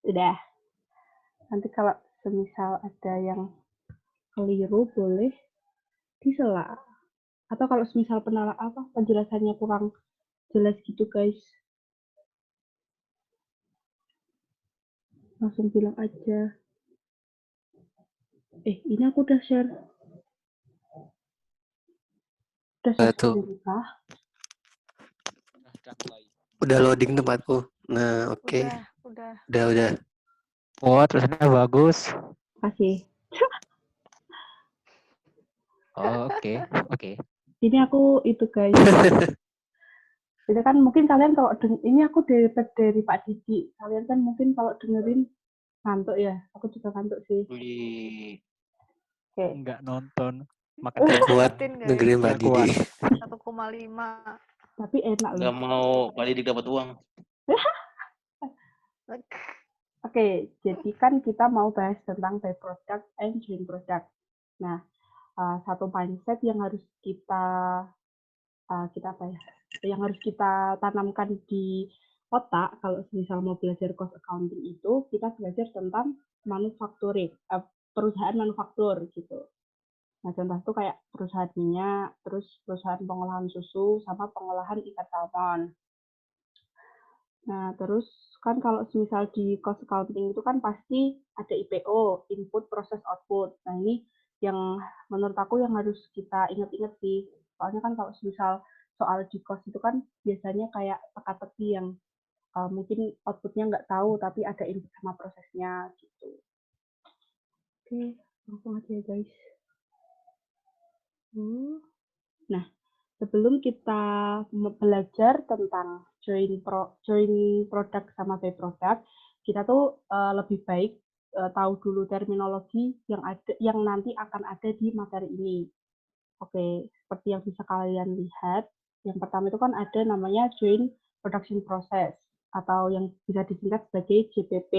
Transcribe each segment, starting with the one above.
Udah. Nanti kalau semisal ada yang keliru boleh disela. Atau kalau semisal penjelasannya kurang jelas gitu guys, langsung bilang aja. Ini aku udah share. Udah share Tuh. sendiri kah? Udah loading tempatku. Nah, oke. Udah. Oh, tulisannya bagus. Kasih. Oh, oke. Ini aku itu guys. Jadi kan mungkin kalian kalau ini aku dari Pak Didi. Kalian kan mungkin kalau dengerin ngantuk ya. Aku juga ngantuk sih. Wih. Oke. Enggak nonton. Makan Gak kuat dengerin Mbak Didi. 1,5. Tapi enak loh. Gak mau Pak Didik dapat uang. Oke, jadi kan kita mau bahas tentang byproduct and joint product. Nah, satu mindset yang harus yang harus kita tanamkan di otak kalau misal mau belajar cost accounting itu kita belajar tentang manufacturing, perusahaan manufaktur gitu. Nah, contoh itu kayak perusahaan minyak, terus perusahaan pengolahan susu, sama pengolahan ikan salmon. Nah, terus kan kalau misal di cost accounting itu kan pasti ada IPO, input, proses, output. Nah, ini yang menurut aku yang harus kita ingat-ingat sih. Soalnya kan kalau misal soal di cost itu kan biasanya kayak teka-teki yang mungkin outputnya nggak tahu, tapi ada input sama prosesnya gitu. Oke, langsung aja ya guys. Nah, sebelum kita belajar tentang join product sama byproduct, kita tuh lebih baik tahu dulu terminologi yang nanti akan ada di materi ini. Oke, seperti yang bisa kalian lihat, yang pertama itu kan ada namanya joint production process atau yang bisa disingkat sebagai JPP.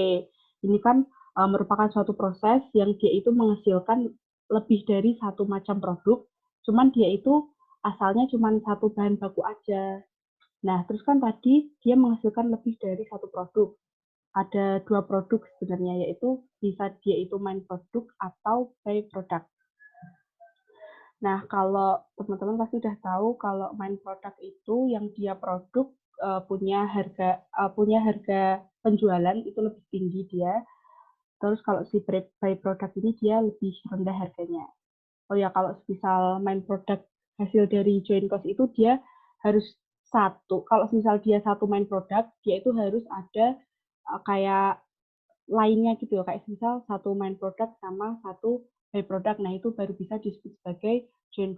Ini kan merupakan suatu proses yang dia itu menghasilkan lebih dari satu macam produk, cuman dia itu asalnya cuma satu bahan baku aja. Nah, terus kan tadi dia menghasilkan lebih dari satu produk. Ada dua produk sebenarnya, yaitu bisa dia itu main produk atau by product. Nah, kalau teman-teman pasti udah tahu kalau main product itu yang dia produk punya harga penjualan itu lebih tinggi dia. Terus kalau si by product ini dia lebih rendah harganya. Oh ya, kalau misal main product hasil dari joint cost itu dia harus satu. Kalau misal dia satu main product, dia itu harus ada kayak lainnya gitu ya. Kayak misal satu main product sama satu by product. Nah, itu baru bisa disebut sebagai joint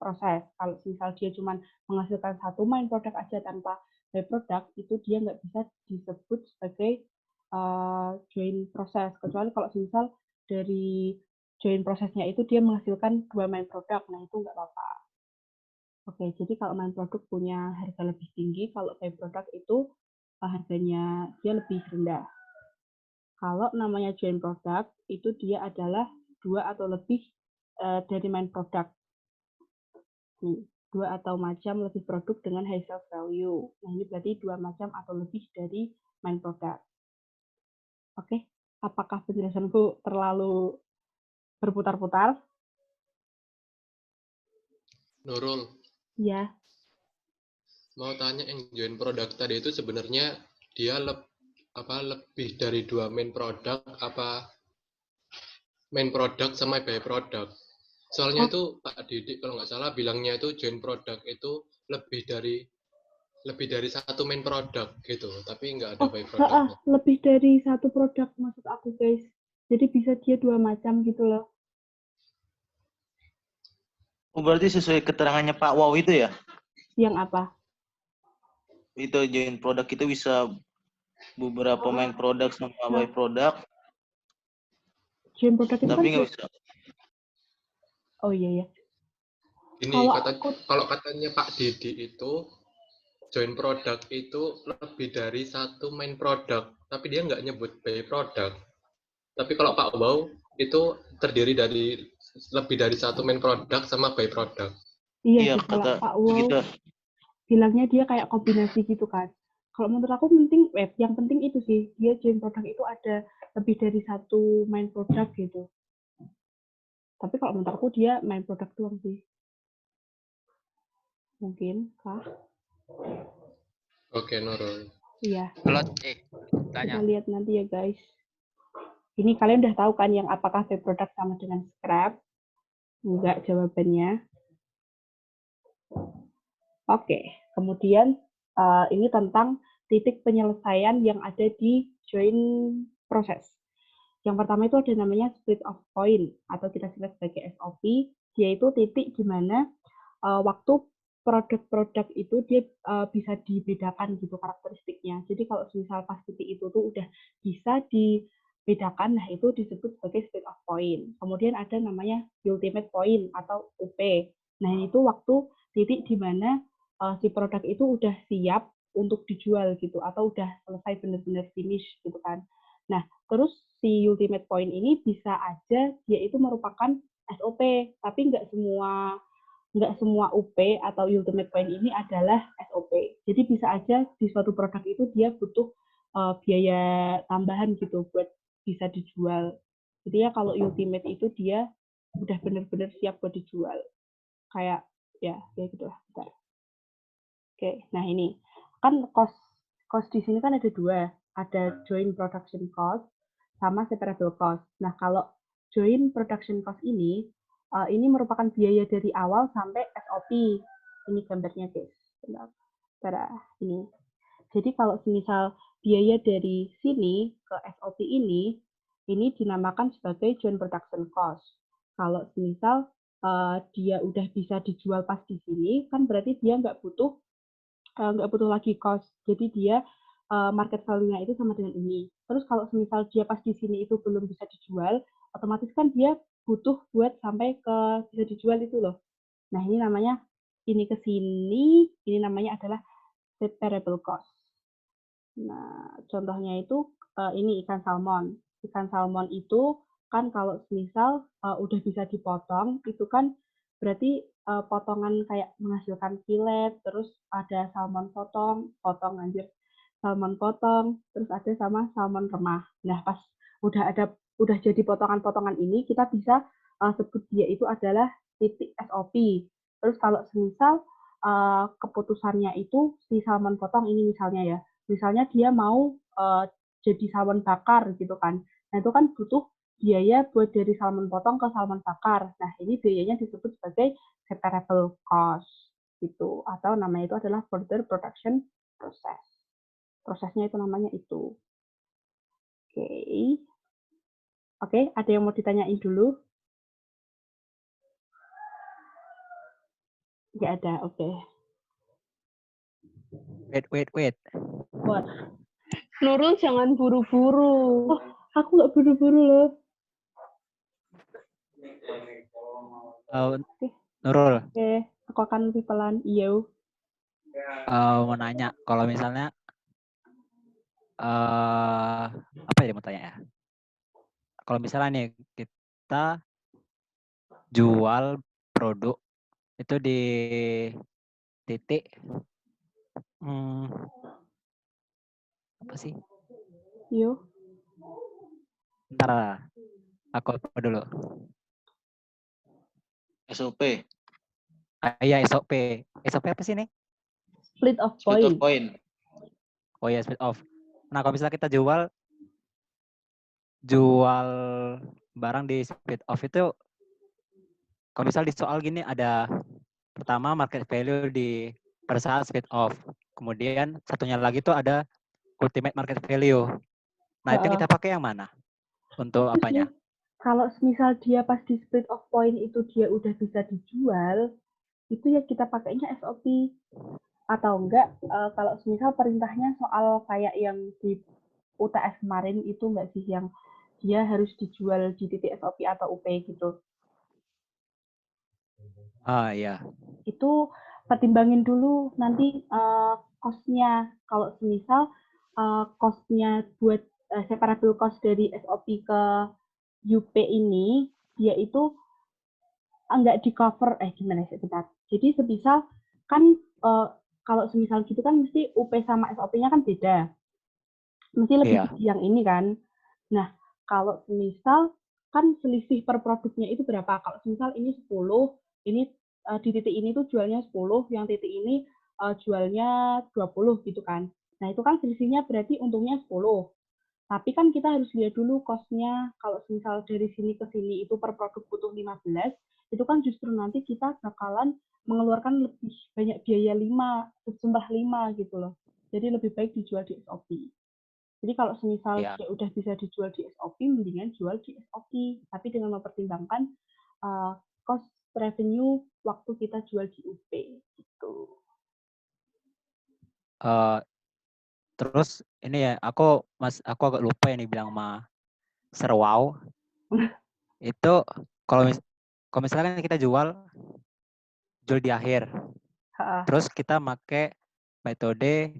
process. Kalau misal dia cuma menghasilkan satu main product aja tanpa by product, itu dia nggak bisa disebut sebagai joint process. Kecuali kalau misal dari joint prosesnya itu dia menghasilkan dua main produk, nah itu nggak apa-apa. Oke, jadi kalau main produk punya harga lebih tinggi, kalau by product itu harganya dia lebih rendah. Kalau namanya joint product, itu dia adalah dua atau lebih dari main product. Dua atau macam lebih produk dengan high sales value. Nah, ini berarti dua macam atau lebih dari main product. Oke, apakah penjelasanku terlalu berputar-putar? Nurul. Iya. Mau tanya yang join product tadi itu sebenarnya dia lebih dari dua main product apa main product sama by product? Soalnya itu Pak Didik kalau nggak salah bilangnya itu join product itu lebih dari satu main product gitu, tapi nggak ada by product. Lebih dari satu produk maksud aku guys. Jadi bisa dia dua macam gitu loh. Oh, berarti sesuai keterangannya Pak Wow itu ya? Yang apa? Itu join produk itu bisa beberapa main produk sama by product. Join produk itu tapi kan nggak bisa. Oh iya ya. Ini kalau katanya Pak Didi itu join product itu lebih dari satu main product, tapi dia nggak nyebut by product. Tapi kalau Pak Wow itu terdiri dari lebih dari satu main product sama by product. Iya sih, kalau Pak Wow bilangnya dia kayak kombinasi gitu kan. Kalau menurut aku penting yang penting itu sih, dia join produk itu ada lebih dari satu main produk gitu. Tapi kalau menurut aku dia main produk doang sih. Mungkin kah? Oke, Nurul. Iya. Tanya. Kita lihat nanti ya guys. Ini kalian udah tahu kan yang apakah web product sama dengan scrap? Enggak jawabannya. Oke, kemudian ini tentang titik penyelesaian yang ada di join proses. Yang pertama itu ada namanya split of point atau kita sebut sebagai SOP, yaitu titik di mana waktu produk-produk itu dia bisa dibedakan gitu karakteristiknya. Jadi kalau misal pas titik itu tuh udah bisa dibedakan, nah itu disebut sebagai split of point. Kemudian ada namanya ultimate point atau UP. Nah itu waktu titik di mana si produk itu udah siap untuk dijual gitu atau udah selesai benar-benar finish gitu kan. Nah terus si ultimate point ini bisa aja dia itu merupakan SOP, tapi nggak semua UP atau ultimate point ini adalah SOP. Jadi bisa aja di suatu produk itu dia butuh biaya tambahan gitu buat bisa dijual. Jadi ya kalau ultimate itu dia udah benar-benar siap buat dijual. Kayak ya gitu lah. Bentar. Oke, nah ini kan cost di sini kan ada dua, ada joint production cost sama separable cost. Nah kalau joint production cost ini merupakan biaya dari awal sampai SOP. Ini gambarnya guys. Bentar, ini. Jadi kalau misal biaya dari sini ke SOP ini dinamakan sebagai joint production cost. Kalau misal dia udah bisa dijual pas di sini, kan berarti dia nggak butuh lagi cost. Jadi dia market value-nya itu sama dengan ini. Terus kalau misal dia pas di sini itu belum bisa dijual, otomatis kan dia butuh buat sampai ke bisa dijual itu loh. Nah ini namanya ini ke sini, ini namanya adalah separable cost. Nah contohnya itu ini ikan salmon. Ikan salmon itu kan kalau misal udah bisa dipotong, itu kan berarti potongan kayak menghasilkan filet, terus ada salmon salmon potong, terus ada sama salmon remah. Nah pas udah jadi potongan-potongan ini, kita bisa sebut dia itu adalah titik SOP. Terus kalau misal keputusannya itu si salmon potong ini misalnya dia mau jadi salmon bakar gitu kan. Nah itu kan butuh biaya buat dari salmon potong ke salmon bakar. Nah ini biayanya disebut sebagai separable cost gitu, atau namanya itu adalah further production process. Prosesnya itu namanya itu. Oke, ada yang mau ditanyain dulu? Nggak ada, oke. Wait. What? Nurul jangan buru-buru. Oh, aku nggak buru-buru loh. Nurul. Oke, aku akan lebih pelan. Iya. Mau nanya, kalau misalnya apa ya mau tanya ya? Kalau misalnya nih kita jual produk itu di titik apa sih? Yo. Ntar aku apa dulu? SOP. Iya SOP. SOP apa sih nih? Split of Split of point. point. Oh ya split off. Nah kalau misalnya kita jual barang di split off itu, kalau misal di soal gini ada pertama market value di pada saat split off, kemudian satunya lagi tuh ada ultimate market value. Nah itu kita pakai yang mana untuk apanya? Kalau misal dia pas di split of point itu dia udah bisa dijual, itu ya kita pakainya SOP. Atau enggak, kalau misal perintahnya soal kayak yang di UTS kemarin itu enggak sih, yang dia harus dijual di titik SOP atau UP gitu. Iya. Itu pertimbangin dulu nanti cost-nya. Kalau misal cost-nya buat separable cost dari SOP ke UP ini, dia itu enggak di cover, gimana sih, bentar. Jadi semisal kan kalau semisal gitu kan mesti UP sama SOP-nya kan beda. Mesti lebih tinggi yang ini kan. Nah, kalau semisal kan selisih per produknya itu berapa? Kalau semisal ini 10, ini di titik ini tuh jualnya 10, yang titik ini jualnya 20 gitu kan. Nah, itu kan selisihnya berarti untungnya 10. Tapi kan kita harus lihat dulu cost-nya. Kalau misal dari sini ke sini itu per produk butuh 15, itu kan justru nanti kita bakalan mengeluarkan lebih banyak biaya 5, sejumlah 5 gitu loh. Jadi lebih baik dijual di SOP. Jadi kalau semisal dia udah bisa dijual di SOP, mendingan jual di SOP. Tapi dengan mempertimbangkan cost revenue waktu kita jual di UP gitu. Terus ini ya, aku agak lupa yang dibilang sama Serwau. Itu kalau misalkan kita jual di akhir. Terus kita pakai metode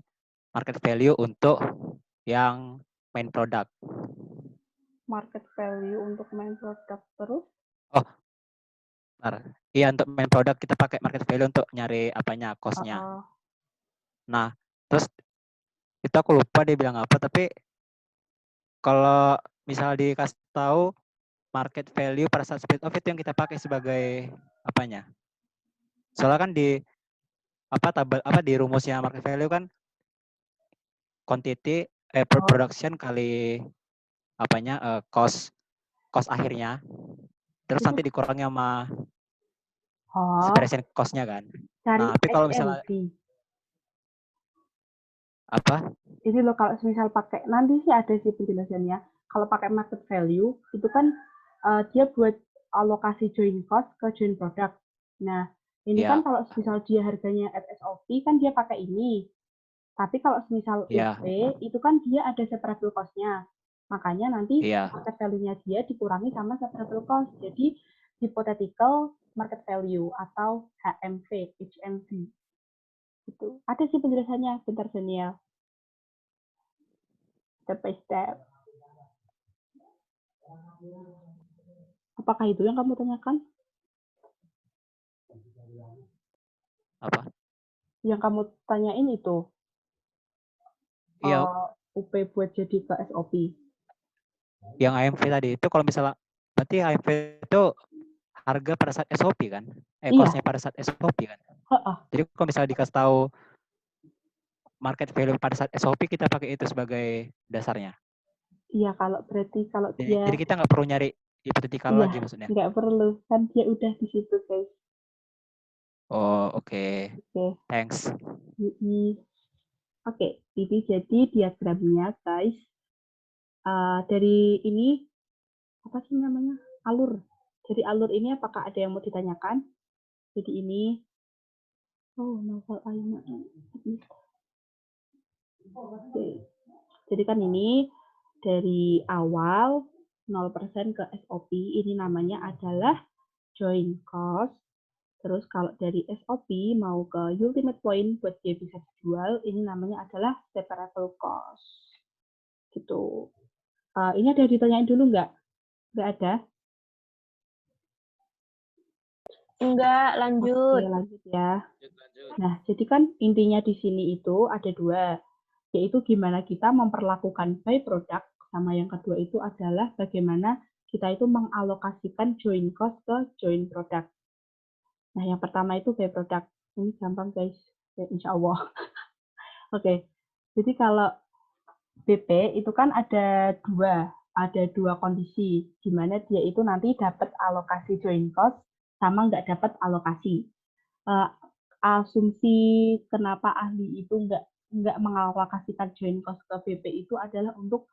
market value untuk yang main product. Market value untuk main product terus? Oh, benar. Iya, untuk main product kita pakai market value untuk nyari apanya, cost-nya. Nah, terus itu aku lupa dia bilang apa, tapi kalau misalnya dikasih tahu market value pada saat split off itu yang kita pakai sebagai apanya? Soalnya kan di tabel di rumusnya market value kan quantity production kali apanya cost akhirnya. Terus nanti dikurangi sama separation cost-nya kan. Nah, tapi kalau misalnya apa? Jadi lo kalau misal pakai, nanti sih ada sih penjelasannya. Kalau pakai market value, itu kan dia buat alokasi join cost ke join product. Nah, ini kan kalau misal dia harganya at SOP, kan dia pakai ini. Tapi kalau misal UP, itu kan dia ada separable cost-nya. Makanya nanti market value-nya dia dikurangi sama separable cost. Jadi, hypothetical market value atau HMV. Gitu. Ada sih penjelasannya, bentar Daniel. Step by step. Apakah itu yang kamu tanyakan? Apa? Yang kamu tanyain itu? Iya. UP buat jadi ke SOP. Yang AMV tadi itu kalau misalnya, berarti AMV itu harga pada saat SOP kan? Cost-nya pada saat SOP kan? Jadi kalau misalnya dikasih tahu market value pada saat SOP, kita pakai itu sebagai dasarnya. Iya, kalau dia... Jadi kita nggak perlu nyari hipotetikal lagi maksudnya? Nggak perlu, kan dia udah di situ guys. Oh, oke. Thanks. Oke, ini jadi diagramnya guys. Dari ini, apa sih namanya? Alur. Jadi alur ini apakah ada yang mau ditanyakan? Jadi ini, novel Aina. Jadi kan ini dari awal 0% ke SOP, ini namanya adalah join cost. Terus kalau dari SOP mau ke ultimate point buat dia bisa dijual, ini namanya adalah separable cost. Gitu. Ini ada ditanyain dulu nggak? Nggak ada? Enggak, lanjut. Oke, lanjut ya. Nah, jadi kan intinya di sini itu ada dua, yaitu gimana kita memperlakukan by product, sama yang kedua itu adalah bagaimana kita itu mengalokasikan join cost ke join product. Nah, yang pertama itu by product. Ini gampang guys, ya, insya Allah. Oke, jadi kalau BP itu kan ada dua kondisi, di mana dia itu nanti dapat alokasi join cost sama nggak dapat alokasi. Asumsi kenapa ahli itu nggak mengalokasikan join cost ke BP itu adalah untuk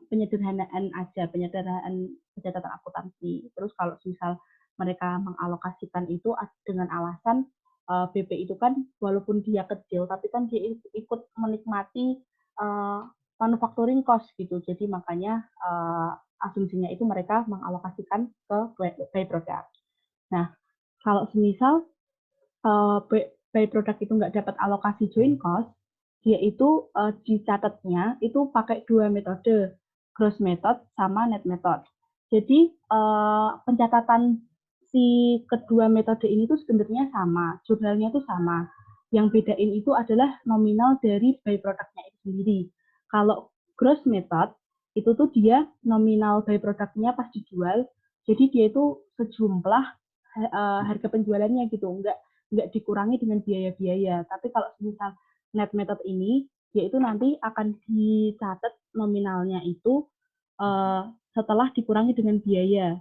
penyederhanaan aja, penyederhanaan pencatatan akuntansi. Terus kalau misal mereka mengalokasikan itu dengan alasan BP itu kan walaupun dia kecil, tapi kan dia ikut menikmati manufacturing cost gitu. Jadi makanya asumsinya itu mereka mengalokasikan ke by product. Nah, kalau semisal by product itu nggak dapat alokasi join cost, dia itu dicatatnya itu pakai dua metode, gross method sama net method. Jadi pencatatan si kedua metode ini tuh sebenarnya sama, jurnalnya tuh sama. yang bedain itu adalah nominal dari by product-nya itu sendiri. Kalau gross method, itu tuh dia nominal by product-nya pas dijual, jadi dia itu sejumlah harga penjualannya gitu, nggak dikurangi dengan biaya-biaya. Tapi kalau misal net method ini, yaitu nanti akan dicatat nominalnya itu setelah dikurangi dengan biaya.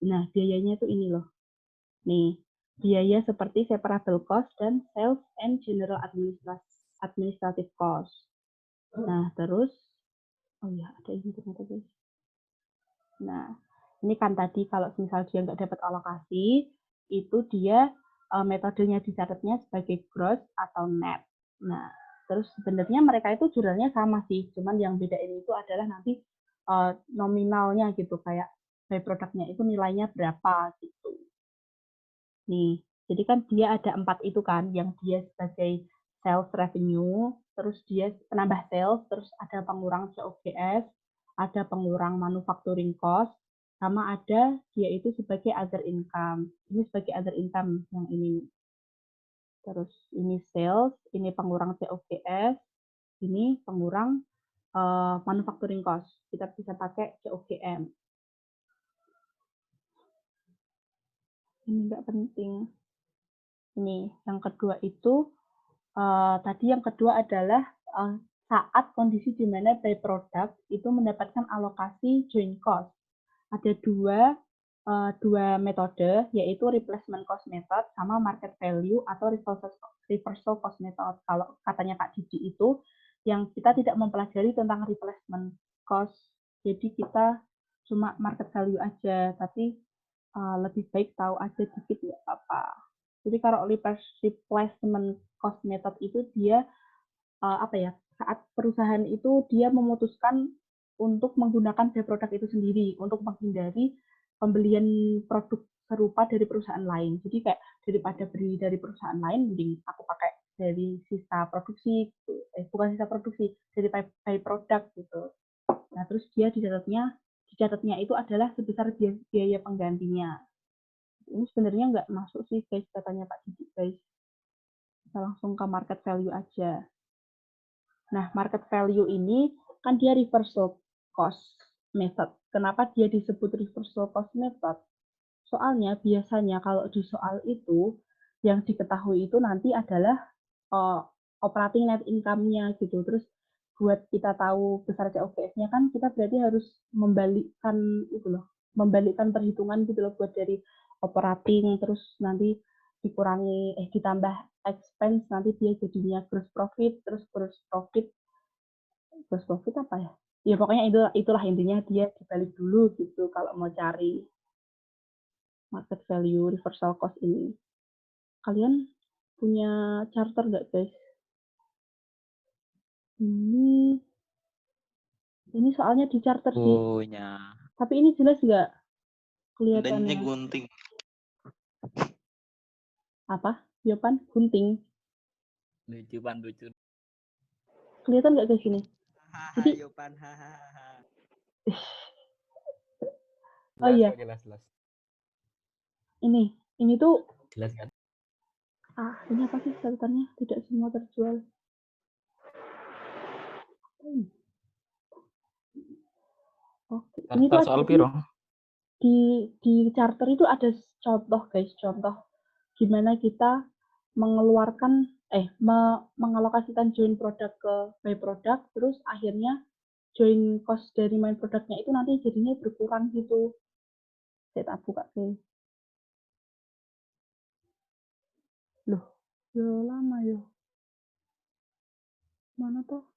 Nah, biayanya itu ini loh. Nih, biaya seperti separable cost dan sales and general administrative cost. Nah, terus, oh ya, ada ini ternyata guys. Nah, ini kan tadi kalau misal dia nggak dapat alokasi, itu dia metodenya dicatatnya sebagai gross atau net. Nah, terus sebenarnya mereka itu jurnalnya sama sih, cuman yang bedain itu adalah nanti nominalnya gitu, kayak by produknya itu nilainya berapa gitu. Nih, jadi kan dia ada 4 itu kan, yang dia sebagai sales revenue, terus dia penambah sales, terus ada pengurang COGS, ada pengurang manufacturing cost, sama ada dia itu sebagai other income. Ini sebagai other income yang ini. Terus ini sales, ini pengurang COGS, ini pengurang manufacturing cost. Kita bisa pakai COGM. Ini enggak penting. Ini yang kedua itu tadi yang kedua adalah saat kondisi di mana by product itu mendapatkan alokasi joint cost. Ada dua metode, yaitu replacement cost method sama market value atau reversal cost method. Kalau katanya Pak Didi itu, yang kita tidak mempelajari tentang replacement cost, jadi kita cuma market value aja, tapi lebih baik tahu aja dikit ya apa. Jadi kalau replacement cost method itu dia saat perusahaan itu dia memutuskan untuk menggunakan by product itu sendiri untuk menghindari pembelian produk serupa dari perusahaan lain. Jadi kayak daripada beli dari perusahaan lain, mending aku pakai dari sisa produksi, bukan sisa produksi, dari by product gitu. Nah terus dia dicatatnya itu adalah sebesar biaya penggantinya. Ini sebenarnya nggak masuk sih guys, katanya Pak Didi guys. Kita langsung ke market value aja. Nah, market value ini kan dia reversal cost method. Kenapa dia disebut reversal cost method? Soalnya biasanya kalau di soal itu yang diketahui itu nanti adalah operating net income-nya gitu. Terus buat kita tahu besar COGS-nya kan kita berarti harus membalikkan perhitungan gitu loh, buat dari operating terus nanti ditambah expense, nanti dia jadinya gross profit, terus gross profit apa ya? Ya pokoknya itulah intinya, dia dibalik dulu gitu kalau mau cari market value reversal cost ini. Kalian punya charter nggak guys? Ini soalnya di charter sih. Punya. Tapi ini jelas nggak kelihatannya? Adanya gunting. Apa? Yopan? Gunting. Lucu pan, lucu. Kelihatan nggak guys ini? Jadi Yopan, hahaha. Oh iya. Jelas. Ini tuh Jelas kan? ini apa sih catatannya? Tidak semua terjual. Oke. Ini tuh Soal piro? Di charter itu ada contoh guys, contoh gimana kita mengalokasikan join produk ke by product, terus akhirnya join cost dari main produknya itu nanti jadinya berkurang gitu. Saya tak buka guys. Loh, lama yo. Mana tuh?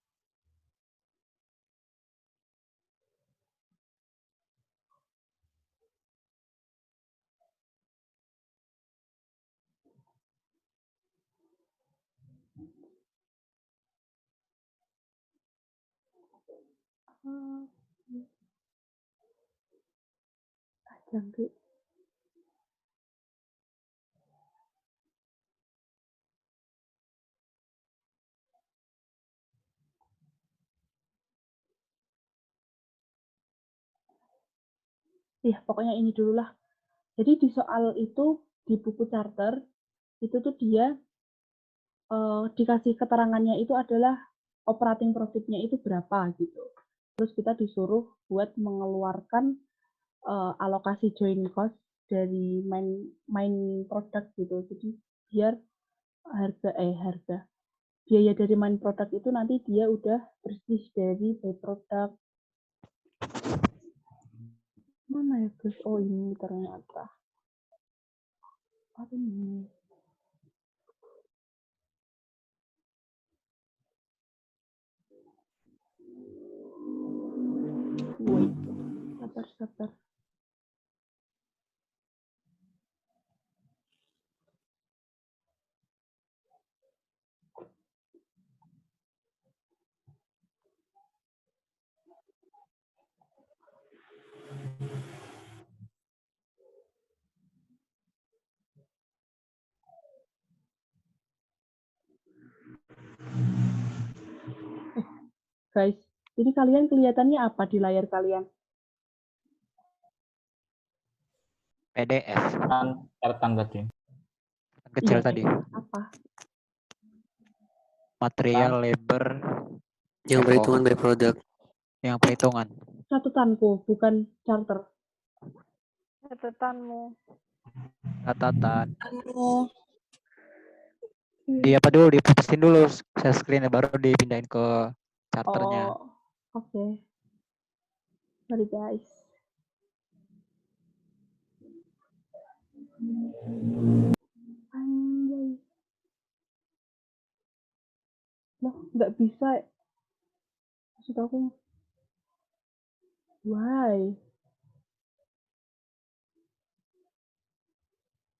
Jangkrik. Ya, pokoknya ini dulu lah. Jadi di soal itu, di buku charter, itu tuh dia dikasih keterangannya itu adalah operating profit-nya itu berapa gitu. Terus kita disuruh buat mengeluarkan alokasi join cost dari main product gitu. Jadi biar biaya dari main product itu nanti dia udah bersih dari by product. Mana ya guys? Oh ini ternyata. Apa ini? Wait, sabar. Guys, ini kalian kelihatannya apa di layar kalian? PDF. Catatan berarti. Kecil Iya, tadi. apa? Material, labor, Yang FO. perhitungan by product. Yang perhitungan. Catatanku, bukan charter. Catatanmu. Catatan. Di apa dulu, diputusin dulu share screen baru dipindahin ke charternya. Oh, oke. Sorry guys. Anjay. Loh, nggak bisa. Maksud aku, why?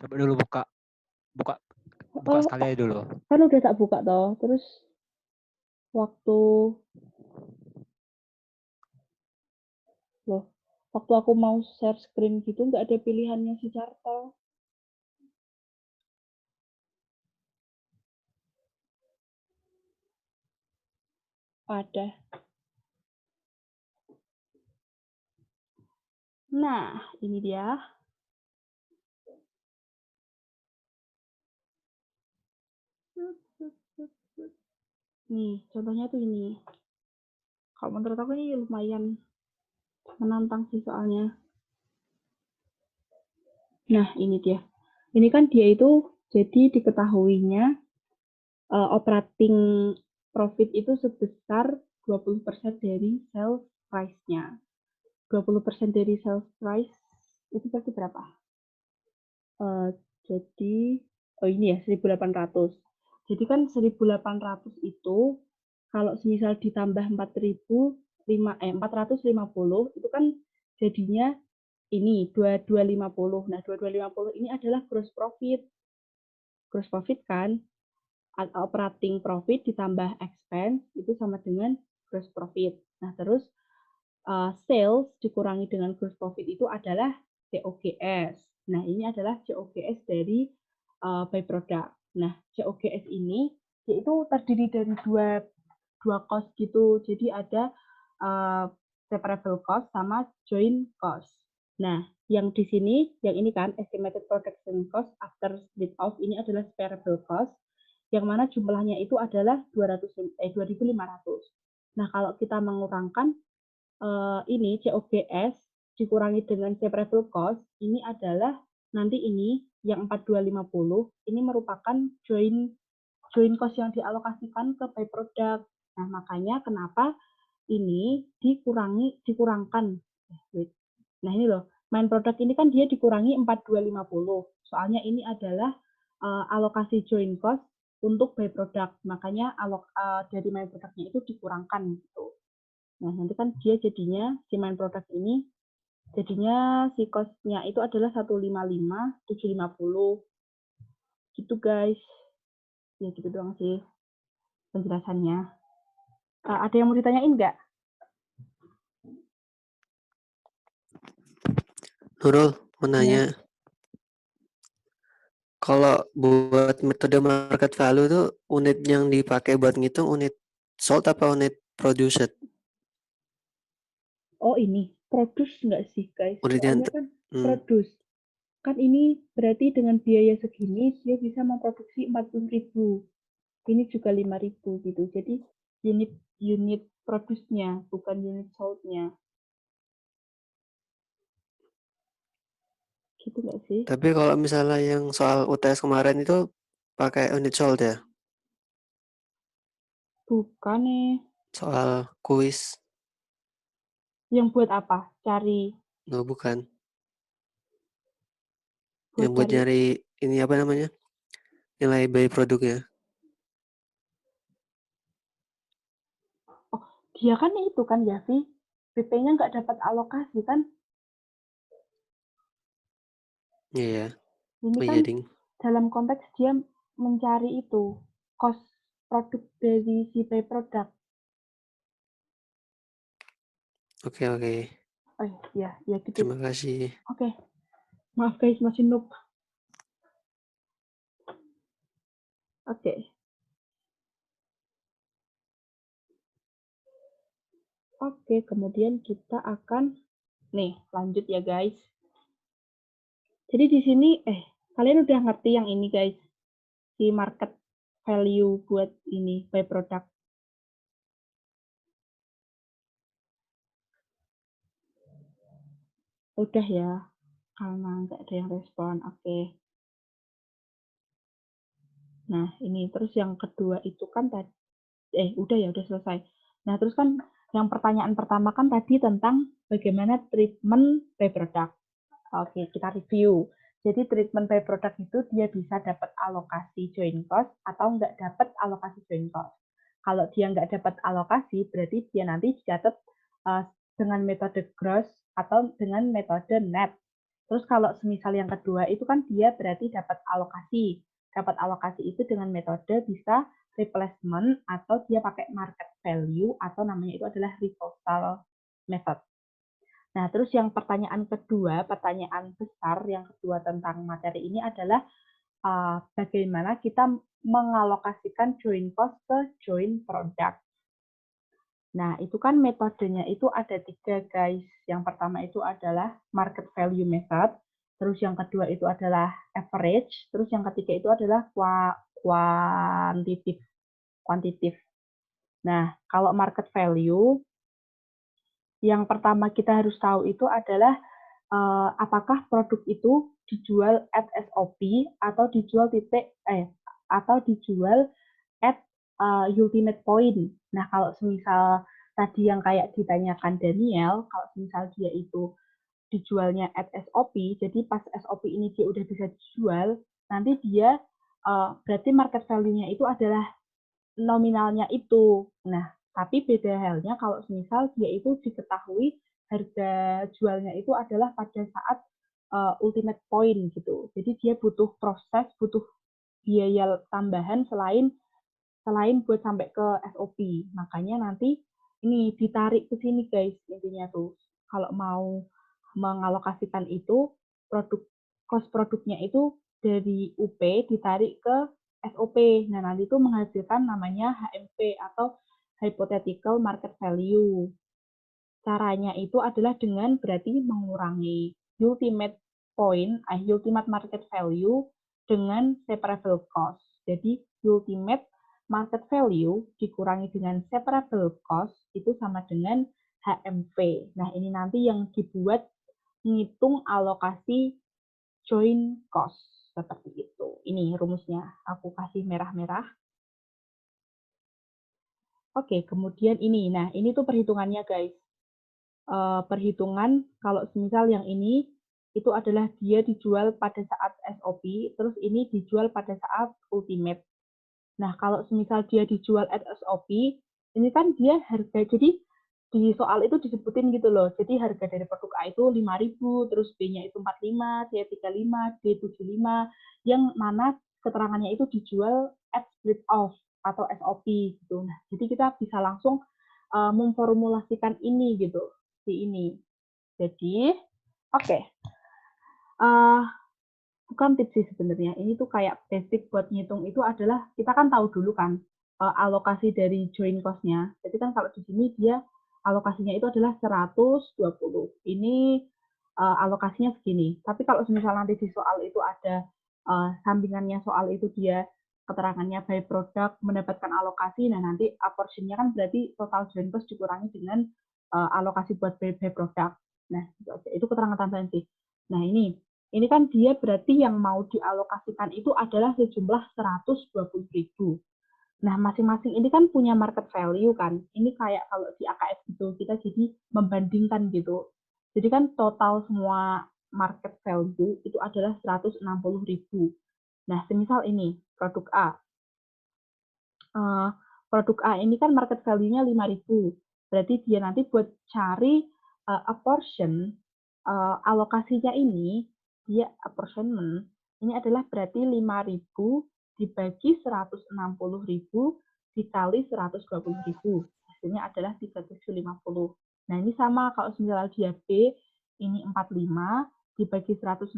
Coba dulu buka sekali aja dulu. Kan udah tak buka toh. Terus waktu aku mau share screen gitu nggak ada pilihannya si charter. Ada. Nah, ini dia. Nih, contohnya tuh ini. Kalau menurut aku ini lumayan menantang sih soalnya. Nah, ini dia. Ini kan dia itu jadi diketahuinya operating profit itu sebesar 20% dari sales price-nya. 20% dari sales price itu berarti berapa? Jadi, ini ya 1.800. Jadi kan 1.800 itu kalau semisal ditambah 450 itu kan jadinya ini 2250. Nah, 2250 ini adalah gross profit. Gross profit kan operating profit ditambah expense itu sama dengan gross profit. Nah, terus sales dikurangi dengan gross profit itu adalah COGS. Nah, ini adalah COGS dari by product. Nah, COGS ini yaitu terdiri dari dua cost gitu. Jadi ada separable cost sama joint cost. Nah, yang di sini, yang ini kan estimated production cost after split off ini adalah separable cost, yang mana jumlahnya itu adalah 2.500. Nah, kalau kita mengurangkan ini COGS dikurangi dengan separable cost, ini adalah nanti ini yang 4250 ini merupakan joint cost yang dialokasikan ke by product. Nah, makanya kenapa ini dikurangkan. Nah, ini loh, main product ini kan dia dikurangi 4250. Soalnya ini adalah alokasi joint cost untuk by product. Makanya dari main produknya itu dikurangkan gitu. Nah, nanti kan dia jadinya si main product ini jadinya si cost-nya itu adalah 155.750. Gitu, guys. Ya gitu doang sih penjelasannya. Ada yang mau ditanyain nggak? Nurul, mau nanya. Ya. Kalau buat metode market value tuh unit yang dipakai buat ngitung unit sold apa unit produced? Oh ini, produce nggak sih guys? Unitnya soalnya kan produce. Kan ini berarti dengan biaya segini dia bisa memproduksi 40.000. ini juga 5.000 gitu. Jadi unit produce-nya, bukan unit sold-nya. Gitu nggak sih? Tapi kalau misalnya yang soal UTS kemarin itu pakai unit sold ya? Bukan nih. Soal kuis? Yang buat apa? Cari. No, bukan. Buat Yang buat cari. nyari ini apa namanya? Nilai by produknya. Oh, dia kan itu kan ya, Vi. PP-nya nggak dapat alokasi kan? Iya. Ini Oh kan iya, ding. dalam konteks dia mencari itu cost produk dari si by product. Oke, oke. Oh iya, ya gitu. Terima kasih. Oke. Maaf guys, masih noob. Oke. Oke, kemudian kita akan nih lanjut ya guys. Jadi di sini kalian udah ngerti yang ini guys, si market value buat ini by product. Udah ya, karena nggak ada yang respon. Oke. Nah ini terus yang kedua itu kan tadi udah ya, udah selesai. Nah terus kan yang pertanyaan pertama kan tadi tentang bagaimana treatment by product. Oke, kita review. Jadi treatment by product itu dia bisa dapat alokasi joint cost atau nggak dapat alokasi joint cost. Kalau dia nggak dapat alokasi, berarti dia nanti dicatat dengan metode gross atau dengan metode net. Terus kalau semisal yang kedua itu kan dia berarti dapat alokasi. Dapat alokasi itu dengan metode bisa replacement atau dia pakai market value atau namanya itu adalah reversal method. Nah, terus yang pertanyaan kedua, pertanyaan besar yang kedua tentang materi ini adalah bagaimana kita mengalokasikan joint cost ke joint product. Nah, itu kan metodenya itu ada 3, guys. Yang pertama itu adalah market value method, terus yang kedua itu adalah average, terus yang ketiga itu adalah kuantitatif. Nah, kalau market value, yang pertama kita harus tahu itu adalah apakah produk itu dijual at SOP atau dijual atau dijual at ultimate point. Nah, kalau semisal tadi yang kayak ditanyakan Daniel, kalau semisal dia itu dijualnya at SOP, jadi pas SOP ini dia udah bisa dijual, nanti dia berarti market value-nya itu adalah nominalnya itu. Nah, tapi beda halnya kalau misal dia itu diketahui harga jualnya itu adalah pada saat ultimate point gitu. Jadi dia butuh proses, butuh biaya tambahan selain buat sampai ke SOP. Makanya nanti ini ditarik ke sini guys intinya tuh. Kalau mau mengalokasikan itu cost produknya itu dari UP ditarik ke SOP. Nah, nanti itu menghasilkan namanya HMV atau Hypothetical Market Value. Caranya itu adalah dengan berarti mengurangi ultimate point, ultimate market value dengan separable cost. Jadi ultimate market value dikurangi dengan separable cost itu sama dengan HMV. Nah, ini nanti yang dibuat ngitung alokasi joint cost seperti itu. Ini rumusnya, aku kasih merah-merah. Oke, kemudian ini. Nah, ini tuh perhitungannya, guys. Perhitungan kalau misal yang ini itu adalah dia dijual pada saat SOP, terus ini dijual pada saat ultimate. Nah, kalau misal dia dijual at SOP, ini kan dia harga, jadi di soal itu disebutin gitu loh. Jadi harga dari produk A itu 5.000, terus B-nya itu 45, C 35, D 75, yang mana keterangannya itu dijual at split off atau SOP gitu. Nah, jadi kita bisa langsung memformulasikan ini gitu, si ini. Jadi, oke. Bukan tips sih sebenarnya. Ini tuh kayak basic buat ngitung itu adalah kita kan tahu dulu kan alokasi dari joint cost-nya. Jadi kan kalau di sini dia alokasinya itu adalah 120. Ini alokasinya segini. Tapi kalau misal nanti di soal itu ada sampingannya soal itu dia keterangannya by product mendapatkan alokasi, nah nanti apportion-nya kan berarti total join cost dikurangi dengan alokasi buat by product. Nah, itu keterangan tambahan sih. Nah, ini kan dia berarti yang mau dialokasikan itu adalah sejumlah 120.000. Nah, masing-masing ini kan punya market value kan. Ini kayak kalau di AKS gitu, kita jadi membandingkan gitu. Jadi kan total semua market value itu adalah 160.000. Nah, semisal ini, produk A. Produk A ini kan market value-nya 5.000. Berarti dia nanti buat cari apportion, alokasinya ini, dia apportionment, ini adalah berarti 5.000 dibagi 160.000 dikali 120.000. Hasilnya adalah 350. Nah, ini sama kalau misalnya dia B, ini 45 dibagi 160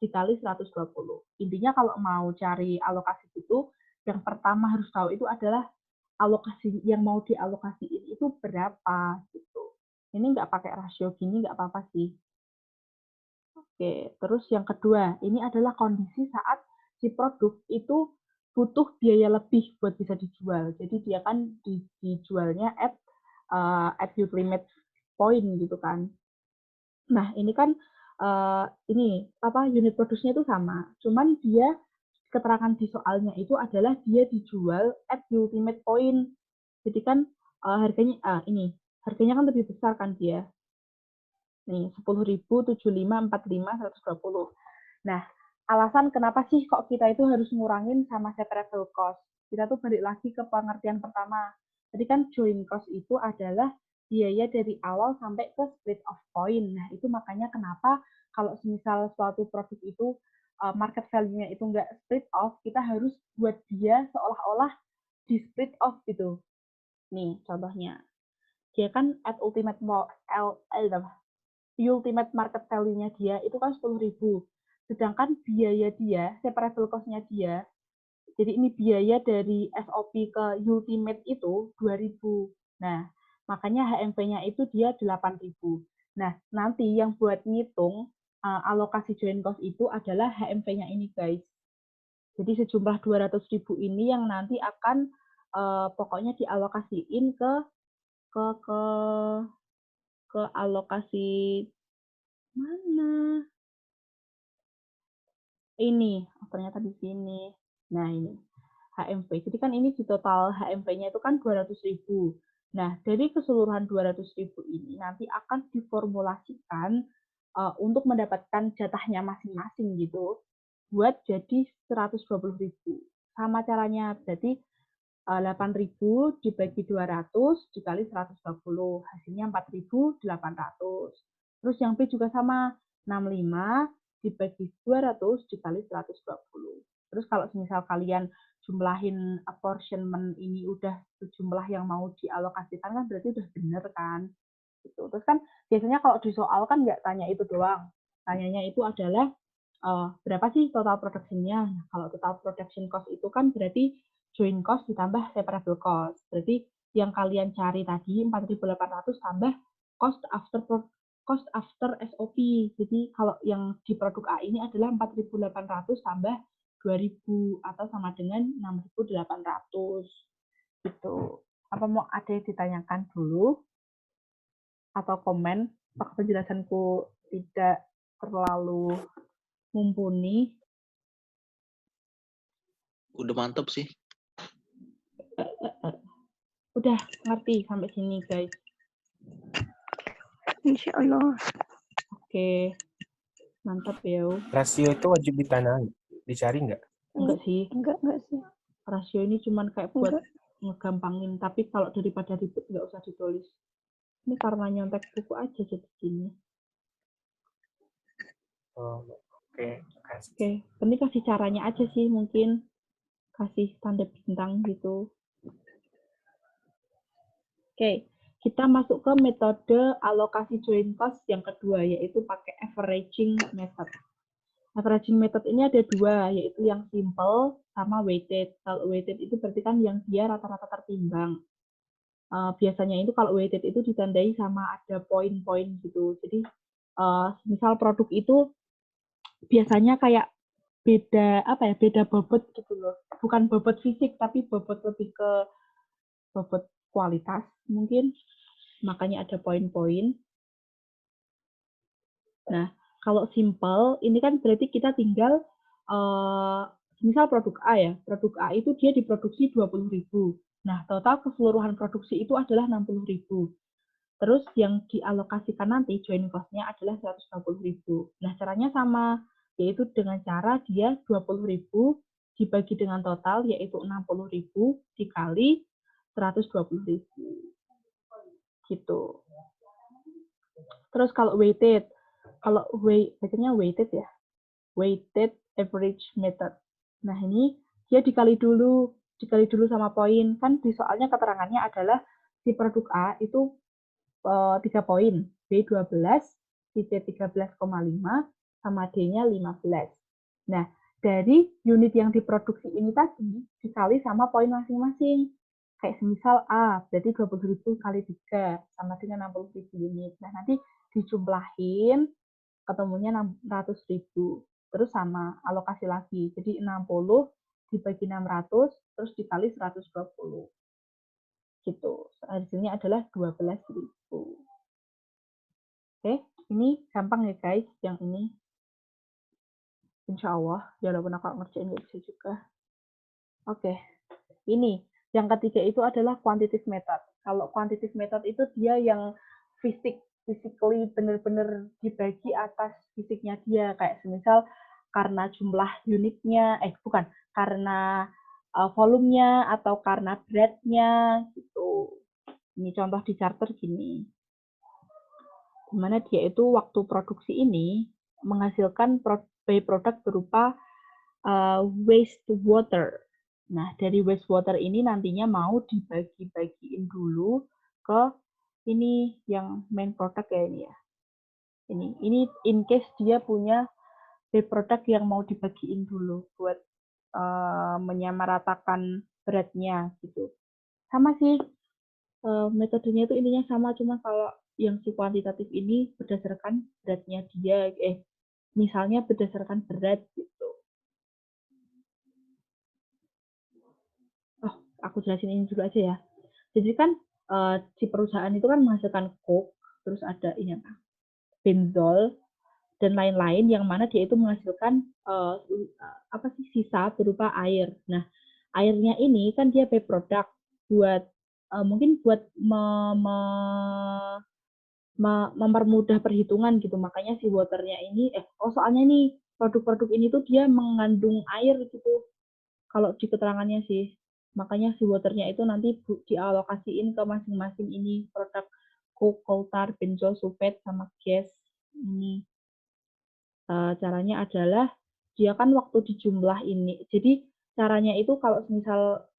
dikali 120. Intinya kalau mau cari alokasi itu, yang pertama harus tahu itu adalah alokasi yang mau dialokasiin itu berapa gitu. Ini nggak pakai rasio gini nggak apa-apa sih. Oke, terus yang kedua, ini adalah kondisi saat si produk itu butuh biaya lebih buat bisa dijual. Jadi dia kan dijualnya at ultimate point gitu kan. Nah, ini kan unit produksinya itu sama, cuman dia keterangan di soalnya itu adalah dia dijual at ultimate point. Jadi kan harganya kan lebih besar kan dia. Nih, 10.000, 75, 45, 120. Nah, alasan kenapa sih kok kita itu harus ngurangin sama separable cost? Kita tuh balik lagi ke pengertian pertama. Tadi kan joint cost itu adalah biaya dari awal sampai ke split off point. Nah, itu makanya kenapa kalau misal suatu produk itu market value-nya itu nggak split off, kita harus buat dia seolah-olah di split off gitu. Nih, contohnya. Dia kan at ultimate market value-nya dia itu kan 10.000. Sedangkan biaya dia, separable cost-nya dia, jadi ini biaya dari SOP ke ultimate itu 2.000. Nah, makanya HMV-nya itu dia 8.000. Nah, nanti yang buat ngitung alokasi joint cost itu adalah HMV-nya ini, guys. Jadi sejumlah 200.000 ini yang nanti akan pokoknya dialokasiin ke alokasi mana? Ini, ternyata di sini. Nah, ini HMV. Jadi kan ini di total HMV-nya itu kan 200.000. Nah, dari keseluruhan 200.000 ini nanti akan diformulasikan untuk mendapatkan jatahnya masing-masing gitu buat jadi 120.000. Sama caranya, berarti 8.000 dibagi 200 dikali 120, hasilnya 4.800. Terus yang B juga sama, 65 dibagi 200 dikali 120. Terus kalau misal kalian jumlahin apportionment ini udah jumlah yang mau dialokasikan kan berarti udah bener kan. Gitu. Terus kan biasanya kalau di soal kan nggak tanya itu doang. Tanyanya itu adalah berapa sih total production-nya. Nah, kalau total production cost itu kan berarti joint cost ditambah separable cost. Berarti yang kalian cari tadi 4.800 tambah cost after SOP. Jadi kalau yang di produk A ini adalah 4.800 tambah 2.000 atau sama dengan 6.800. Gitu. Apa mau ada yang ditanyakan dulu? Atau komen? Apakah penjelasanku tidak terlalu mumpuni? Udah mantep sih. Udah ngerti sampai sini, guys. Insya Allah. Oke. Mantap ya. Rasio itu wajib dicari nggak? Enggak sih. Enggak sih. Rasio ini cuman kayak buat ngegampangin. Tapi kalau daripada ribet nggak usah ditulis. Ini karena nyontek buku aja jadi gini. Oh, oke. Oke. Ini kasih caranya aja sih mungkin. Kasih tanda bintang gitu. Oke, kita masuk ke metode alokasi joint cost yang kedua, yaitu pakai averaging method. Averaging method ini ada dua, yaitu yang simple sama weighted. Kalau weighted itu berarti kan yang dia rata-rata tertimbang. Biasanya itu kalau weighted itu ditandai sama ada poin-poin gitu. Jadi misal produk itu biasanya kayak B beda apa ya, beda bobot gitu loh. Bukan bobot fisik tapi bobot lebih ke bobot kualitas mungkin. Makanya ada poin-poin. Nah, kalau simple ini kan berarti kita tinggal misal produk A ya. Produk A itu dia diproduksi 20.000. Nah, total keseluruhan produksi itu adalah 60.000. Terus yang dialokasikan nanti joint cost-nya adalah 120.000. Nah, caranya sama, yaitu dengan cara dia 20.000 dibagi dengan total, yaitu 60.000 dikali 120.000. Gitu. Terus kalau weighted, bacanya weighted ya, weighted average method. Nah, ini dia dikali dulu sama poin. Kan di soalnya keterangannya adalah si produk A itu 3 poin, B12, si C13,5, sama D-nya 15. Nah, dari unit yang diproduksi ini tadi dikali sama poin masing-masing. Kayak semisal A, berarti 20.000 kali 3, sama dengan 60.000 unit. Nah, nanti dijumlahin, ketemunya 600.000. Terus sama, alokasi lagi. Jadi 60 dibagi 600, terus dikali 120. Gitu. Hasilnya adalah 12.000. Oke, ini gampang ya guys, yang ini. Insya Allah, walaupun aku ngerjain nggak bisa juga. Oke, ini. Yang ketiga itu adalah quantitative method. Kalau quantitative method itu dia yang physically benar-benar dibagi atas fisiknya dia. Kayak semisal karena jumlah unitnya, karena volumenya atau karena beratnya gitu. Ini contoh di charter gini. Dimana dia itu waktu produksi ini menghasilkan byproduct berupa wastewater. Nah, dari wastewater ini nantinya mau dibagi-bagiin dulu ke ini yang main product ya ini ya. Ini in case dia punya byproduct yang mau dibagiin dulu buat menyamaratakan beratnya gitu. Sama sih metodenya itu intinya sama, cuma kalau yang si kuantitatif ini berdasarkan beratnya dia, misalnya berdasarkan berat gitu. Oh, aku jelasin ini dulu aja ya. Jadi kan si perusahaan itu kan menghasilkan coke, terus ada ini apa? Benzol dan lain-lain yang mana dia itu menghasilkan sisa berupa air. Nah, airnya ini kan dia byproduct buat mungkin buat mempermudah perhitungan gitu. Makanya si waternya ini soalnya nih produk-produk ini tuh dia mengandung air gitu. Kalau di keterangannya sih. Makanya si waternya itu nanti dialokasiin ke masing-masing ini produk coke, coal tar, benzol, sulfate sama gas ini. Caranya adalah dia kan waktu dijumlah ini. Jadi caranya itu kalau misal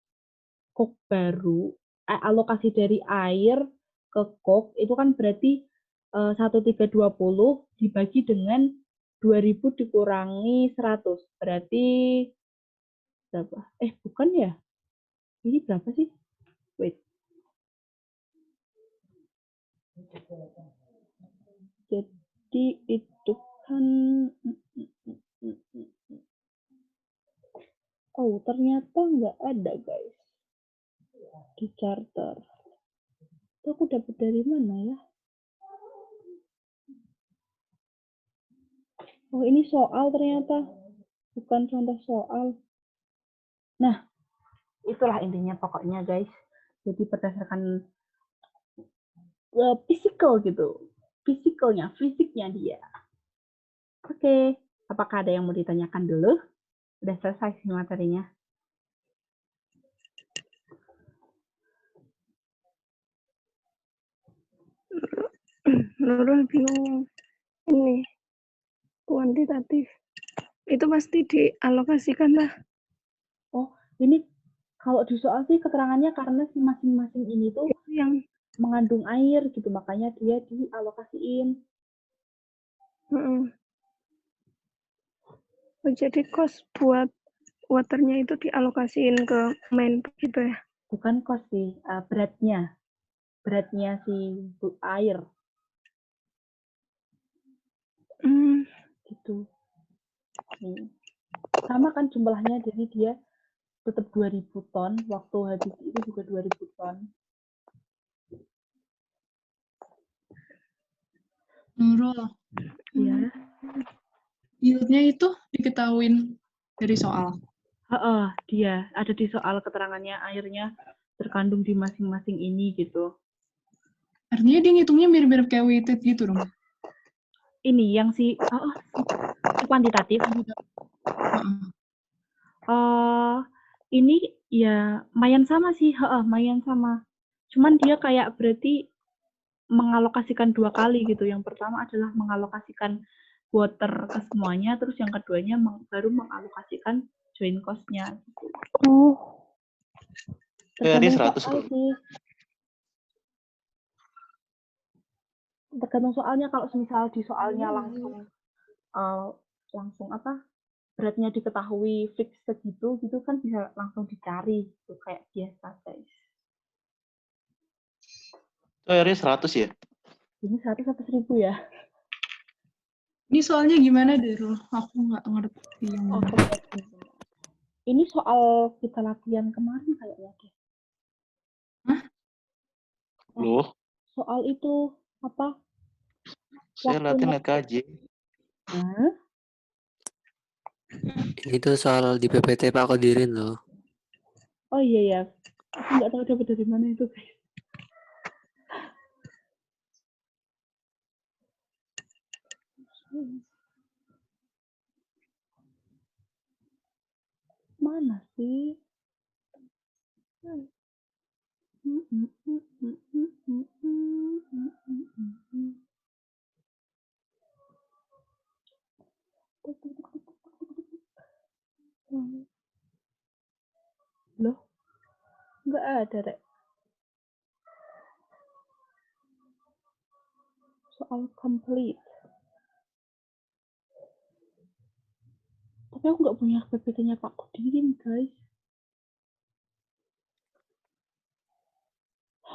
coke baru, alokasi dari air ke coke itu kan berarti 1320 dibagi dengan 2000 dikurangi 100. Berarti berapa? Bukan ya? Ini berapa sih? Wait. Jadi itu kan ternyata nggak ada guys di charter. Itu aku dapat dari mana ya? Oh, ini soal ternyata, bukan contoh soal. Nah, itulah intinya pokoknya guys. Jadi berdasarkan physical gitu, fisiknya dia. Oke, apakah ada yang mau ditanyakan dulu? Udah selesai sih materinya. Nurul bingung ini kuantitatif itu pasti dialokasikan lah. Oh, ini kalau di soal sih keterangannya karena si masing-masing ini tuh yang mengandung air gitu, makanya dia dialokasiin. Jadi cost buat waternya itu dialokasiin ke main gitu ya? Bukan cost sih, beratnya si air. Gitu. Nih. Sama kan jumlahnya, jadi dia tetap 2.000 ton, waktu habis itu juga 2.000 ton. Nurul, Ya. yieldnya itu diketahuin dari soal. Dia ada di soal keterangannya, airnya terkandung di masing-masing ini gitu. Artinya dia ngitungnya mirip-mirip kayak weighted gitu dong. Ini yang si kuantitatif. Ini ya lumayan sama sih, lumayan sama. Cuman dia kayak berarti mengalokasikan 2 kali gitu. Yang pertama adalah mengalokasikan water ke semuanya, terus yang keduanya baru mengalokasikan join cost-nya. Oh, Ini Tergantung 100 soal sih. Tergantung soalnya, kalau misal di soalnya langsung beratnya diketahui fix segitu gitu kan bisa langsung dicari gitu kayak biasa guys. Ini 100 ya? Ini 100 atau 1000 ya? Ini soalnya gimana deh, Rul? Aku nggak ngerti yang mana. Ini soal kita latihan kemarin kayaknya deh. Hah? Loh? Soal itu apa? Saya latihan KJ. Hah? Ini tuh soal di PPT Pak Kodirin loh. Oh iya ya. Aku nggak tahu dapat dari mana itu guys. Mana sih? Loh? Nggak ada, Rek. Soal complete. Tapi aku nggak punya PPT-nya Pak Kodirin, guys.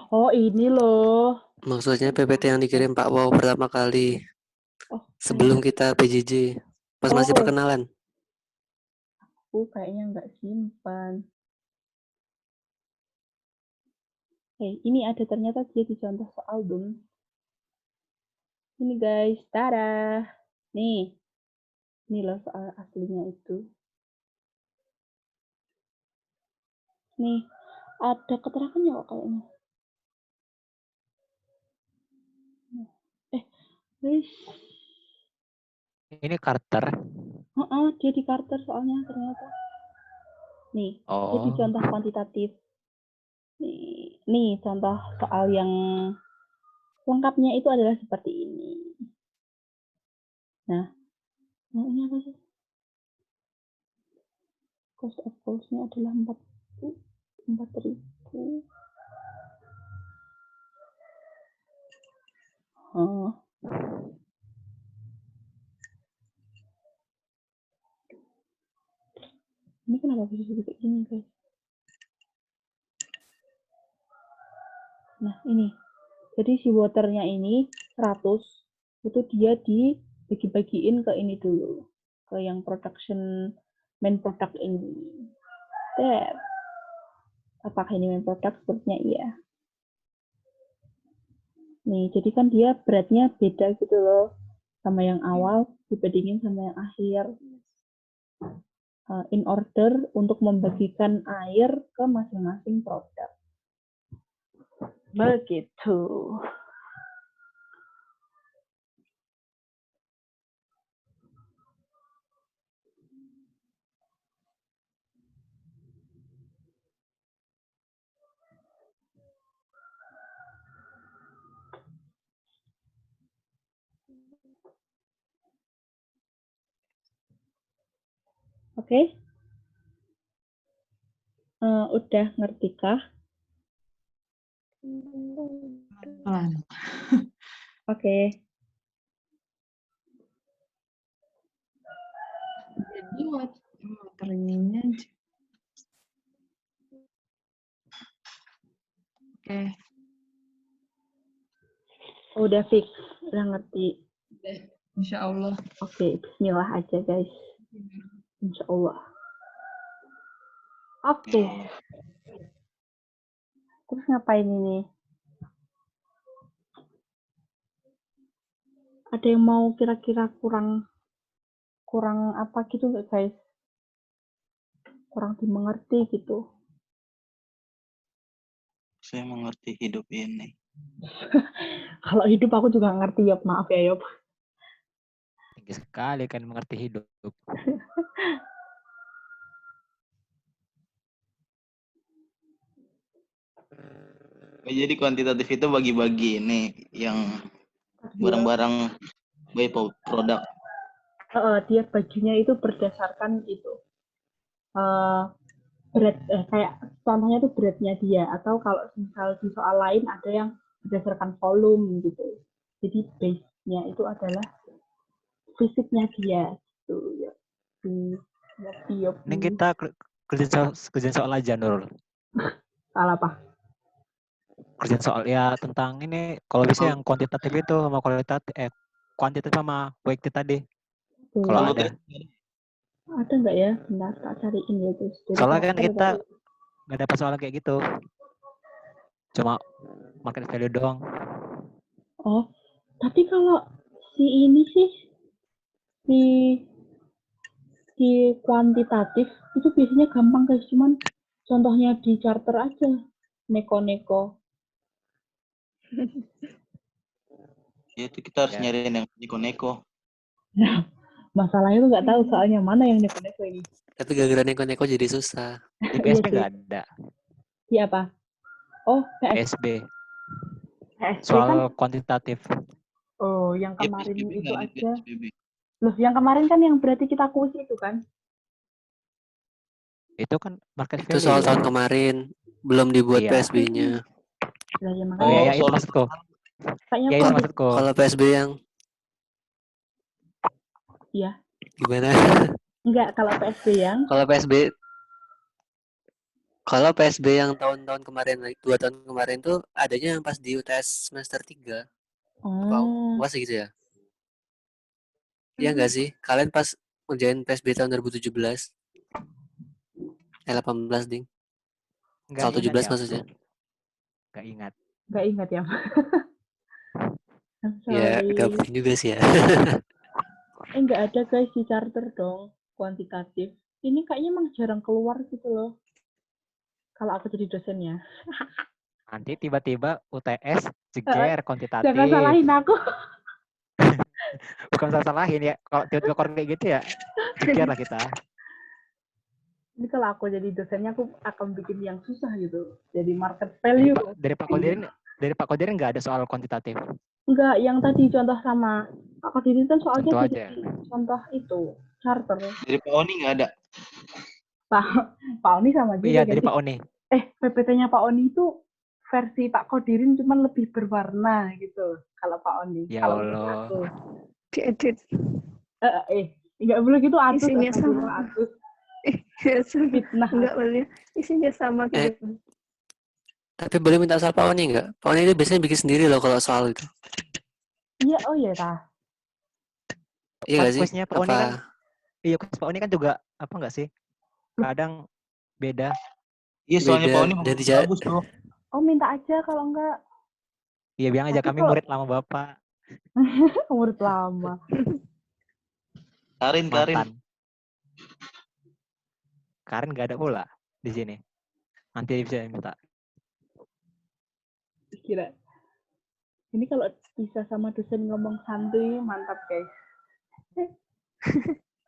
Oh, ini loh. Maksudnya PPT yang dikirim Pak Wow pertama kali. Sebelum kita PJJ. Pas masih perkenalan. Aku kayaknya nggak simpan. Ini ada ternyata dia di contoh soal dong. Ini guys, tada. Nih. Ini loh soal aslinya itu. Nih, ada keterangannya kok kayaknya. Guys. Ini Carter. Dia di Carter soalnya ternyata. Nih, dia di contoh kuantitatif. Nih contoh soal yang lengkapnya itu adalah seperti ini. Nah, ini apa sih? Cost of calls-nya adalah 4.000. Ini kenapa bisa seperti ini, guys? Nah, ini. Jadi si waternya ini 100, itu dia dibagi-bagiin ke ini dulu. Ke yang production, main product ini. Apakah ini main product? Sepertinya iya. Nih, jadi kan dia beratnya beda gitu loh. Sama yang awal dibandingin sama yang akhir. In order untuk membagikan air ke masing-masing produk. Begitu. Oke? Udah ngerti kah? Oke. Jadi waternya aja. Oke. Udah fix, udah ngerti. Insya Allah. Oke, bismillah aja guys. Insya Allah. Oke. Terus ngapain ini? Ada yang mau kira-kira kurang apa gitu nggak guys? Kurang dimengerti gitu. Saya mengerti hidup ini. Kalau hidup aku juga ngerti, Yop. Maaf ya, Yop. Tinggi sekali kan mengerti hidup. Jadi kuantitatif itu bagi-bagi ini yang barang-barang by produk. Dia bajunya itu berdasarkan itu. Berat, kayak contohnya itu beratnya dia. Atau kalau misal di soal lain ada yang berdasarkan volume gitu. Jadi base-nya itu adalah fisiknya dia gitu ya. Ini kita kerjaan soal aja, Nurul. Soal apa? Kerjaan soal ya tentang ini, kalau bisa yang kuantitatif itu sama kuantitatif sama qualitatif tadi. Kalau ada. Ada nggak ya? Bentar, tak cariin ya itu. Soalnya kan kita nggak dapat soal kayak gitu. Cuma market value doang. Oh, tapi kalau si ini sih, si kuantitatif itu biasanya gampang guys, cuman contohnya di charter aja, neko-neko. Ya itu kita harus nyariin yang neko-neko. Nah, masalahnya tuh nggak tahu soalnya mana yang neko-neko ini. Tapi gara-gara neko-neko jadi susah. Di PSB nggak ada. Di apa? Oh, PSB. Soal kan kuantitatif. Oh, yang kemarin PSBB itu nggak ada aja. PSBB. Loh, yang kemarin kan yang berarti kita kuis itu kan? Itu kan market value. Itu soal tahun kemarin, belum dibuat Iya. PSB-nya. Nah, ya, Oh iya, itu maksudku. Kayaknya itu maksudku. Kalau PSB yang Iya. gimana? Enggak, kalau PSB yang Kalau PSB yang tahun-tahun kemarin, 2 tahun kemarin tuh adanya yang pas di UTS semester 3. Oh. Apa gitu ya? Iya nggak sih? Kalian pas ngerjain PSB tahun 2017? 18, Ding. Kalau 17 maksudnya. Nggak ingat. Nggak ingat ya. Ya, nggak penting juga sih ya. Nggak ada guys di charter dong, kuantitatif. Ini kayaknya emang jarang keluar gitu loh. Kalau aku jadi dosennya. Nanti tiba-tiba UTS jeger kuantitatif. Jangan salahin aku. Bukan salahin ya. Kalau tiba-tiba kayak gitu ya, jeger lah kita. Ini kalau aku jadi dosennya, aku akan bikin yang susah gitu. Jadi market value. Dari Pak Kodirin nggak ada soal kuantitatif. Enggak, yang tadi contoh sama Pak Kodirin kan soalnya Contoh jadi aja. contoh itu, charter. Dari Pak Oni nggak ada? Pak Oni sama juga. Iya, dari Pak Oni. PPT-nya Pak Oni itu versi Pak Kodirin cuman lebih berwarna gitu. Kalau Pak Oni. Ya kalau Allah. aku. Diedit. Enggak boleh gitu, atus. Isinya sama. Atus. Fitnah. Enggak boleh. Isinya sama gitu. Tapi boleh minta soal Pak Oni nggak? Pak Oni itu biasanya bikin sendiri loh kalau soal itu. Iya, oh iya tah. Iya nggak sih? Kuisnya Pak Oni kan, iya kuis Pak Oni kan juga apa nggak sih? Kadang beda. Iya, soalnya Pak Oni bagus tuh. Oh, minta aja kalau enggak. Iya, bilang aja kami murid lama Bapak. Murid lama. Karin. Karin nggak ada pula di sini. Nanti bisa minta. Kira. Ini kalau bisa sama dosen ngomong santuy, mantap guys.